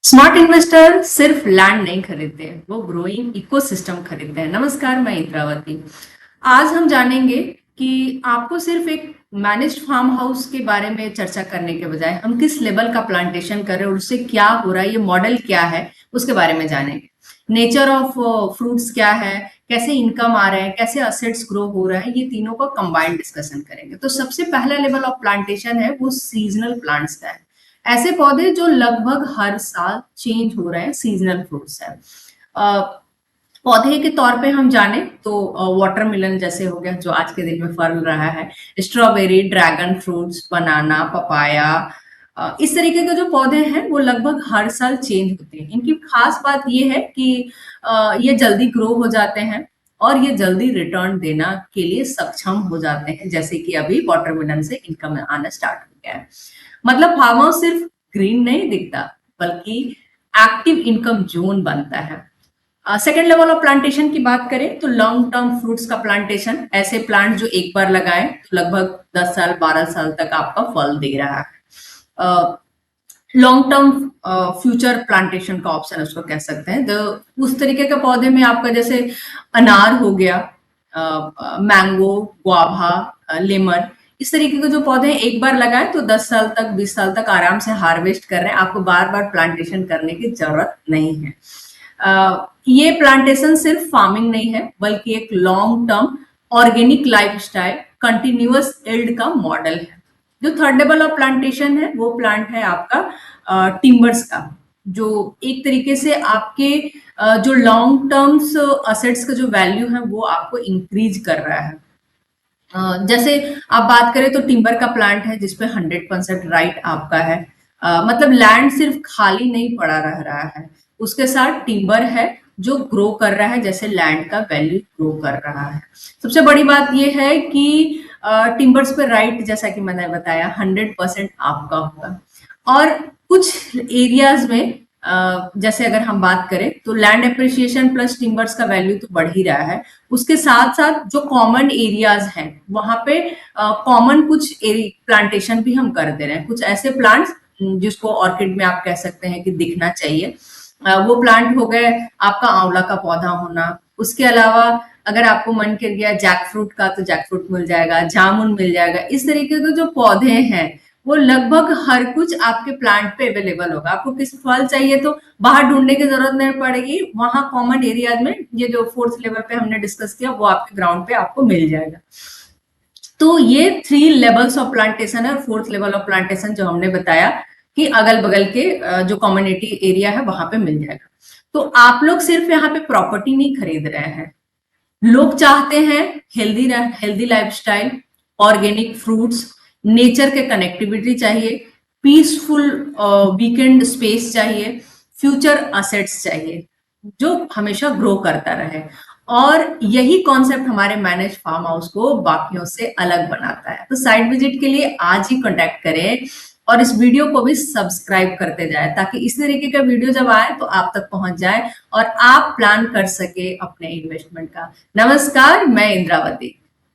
Smart investor सिर्फ land नहीं खरीदते हैं, वो ग्रोइंग इकोसिस्टम खरीदते हैं। नमस्कार, मैं इंद्रावती। आज हम जानेंगे कि आपको सिर्फ एक मैनेज्ड फार्म हाउस के बारे में चर्चा करने के बजाय हम किस लेवल का प्लांटेशन कर रहे हैं और उससे क्या हो रहा है, ये मॉडल क्या है, उसके बारे में जानेंगे। नेचर ऑफ फ्रूट्स क्या है, कैसे इनकम आ रहा है, कैसे असेट्स ग्रो हो रहा है, ये तीनों का कंबाइंड डिस्कशन करेंगे। तो सबसे पहला लेवल ऑफ प्लांटेशन है वो सीजनल प्लांट्स का है। ऐसे पौधे जो लगभग हर साल चेंज हो रहे हैं, सीजनल फ्रूट्स है। पौधे के तौर पे हम जाने तो वाटरमेलन जैसे हो गया जो आज के दिन में फल रहा है, स्ट्रॉबेरी, ड्रैगन फ्रूट्स, बनाना, पपाया, इस तरीके के जो पौधे हैं वो लगभग हर साल चेंज होते हैं। इनकी खास बात ये है कि ये जल्दी ग्रो हो जाते हैं और ये जल्दी रिटर्न देना के लिए सक्षम हो जाते हैं, जैसे कि अभी वाटरमेलन से इनकम आना स्टार्ट हो गया है। मतलब फार्म हाउस सिर्फ ग्रीन नहीं दिखता बल्कि एक्टिव इनकम जोन बनता है। सेकेंड लेवल ऑफ प्लांटेशन की बात करें तो लॉन्ग टर्म फ्रूट्स का प्लांटेशन, ऐसे प्लांट जो एक बार लगाए तो लगभग 10 साल 12 साल तक आपका फल दे रहा है। लॉन्ग टर्म फ्यूचर प्लांटेशन का ऑप्शन उसको कह सकते हैं। तो उस तरीके के पौधे में आपका जैसे अनार हो गया, मैंगो, गुआभा, लेमन, इस तरीके के जो पौधे एक बार लगाए तो 10 साल तक 20 साल तक आराम से हार्वेस्ट कर रहे हैं, आपको बार बार प्लांटेशन करने की जरूरत नहीं है। ये प्लांटेशन सिर्फ फार्मिंग नहीं है बल्कि एक long term organic lifestyle continuous yield का मॉडल है। जो थर्ड लेवल ऑफ प्लांटेशन है वो प्लांट है आपका टिम्बर्स का, जो एक तरीके से आपके जो लॉन्ग टर्म्स असेट्स का जो वैल्यू है वो आपको इंक्रीज कर रहा है। जैसे आप बात करें तो टिम्बर का प्लांट है जिसपे 100% राइट आपका है। मतलब लैंड सिर्फ खाली नहीं पड़ा रह रहा है, उसके साथ टिम्बर है जो ग्रो कर रहा है, जैसे लैंड का वैल्यू ग्रो कर रहा है। सबसे बड़ी बात यह है कि टिम्बर्स पे राइट, जैसा कि मैंने बताया, 100% आपका होगा। और कुछ एरियाज में जैसे अगर हम बात करें तो लैंड एप्रिसिएशन प्लस टिम्बर्स का वैल्यू तो बढ़ ही रहा है, उसके साथ साथ जो कॉमन एरियाज हैं वहां पे कॉमन कुछ प्लांटेशन भी हम कर दे रहे हैं। कुछ ऐसे प्लांट्स जिसको ऑर्किड में आप कह सकते हैं कि दिखना चाहिए, वो प्लांट हो गए आपका आंवला का पौधा होना। उसके अलावा अगर आपको मन कर गया जैक फ्रूट का तो जैक फ्रूट मिल जाएगा, जामुन मिल जाएगा। इस तरीके के जो पौधे हैं वो लगभग हर कुछ आपके प्लांट पे अवेलेबल होगा। आपको किसी फल चाहिए तो बाहर ढूंढने की जरूरत नहीं पड़ेगी, वहां कॉमन एरियाज में ये जो फोर्थ लेवल पे हमने डिस्कस किया वो आपके ग्राउंड पे आपको मिल जाएगा। तो ये 3 लेवल्स ऑफ प्लांटेशन है और फोर्थ लेवल ऑफ प्लांटेशन जो हमने बताया कि अगल बगल के जो कम्युनिटी एरिया है वहां पे मिल जाएगा। तो आप लोग सिर्फ यहाँ पे प्रॉपर्टी नहीं खरीद रहे हैं, लोग चाहते हैं healthy lifestyle, organic fruits, nature के कनेक्टिविटी चाहिए, पीसफुल वीकेंड स्पेस चाहिए, फ्यूचर असेट्स चाहिए जो हमेशा ग्रो करता रहे। और यही कॉन्सेप्ट हमारे मैनेज फार्म हाउस को बाकियों से अलग बनाता है। तो साइट विजिट के लिए आज ही कांटेक्ट करें और इस वीडियो को भी सब्सक्राइब करते जाए ताकि इस तरीके का वीडियो जब आए तो आप तक पहुंच जाए और आप प्लान कर सके अपने इन्वेस्टमेंट का। नमस्कार, मैं इंद्रावती।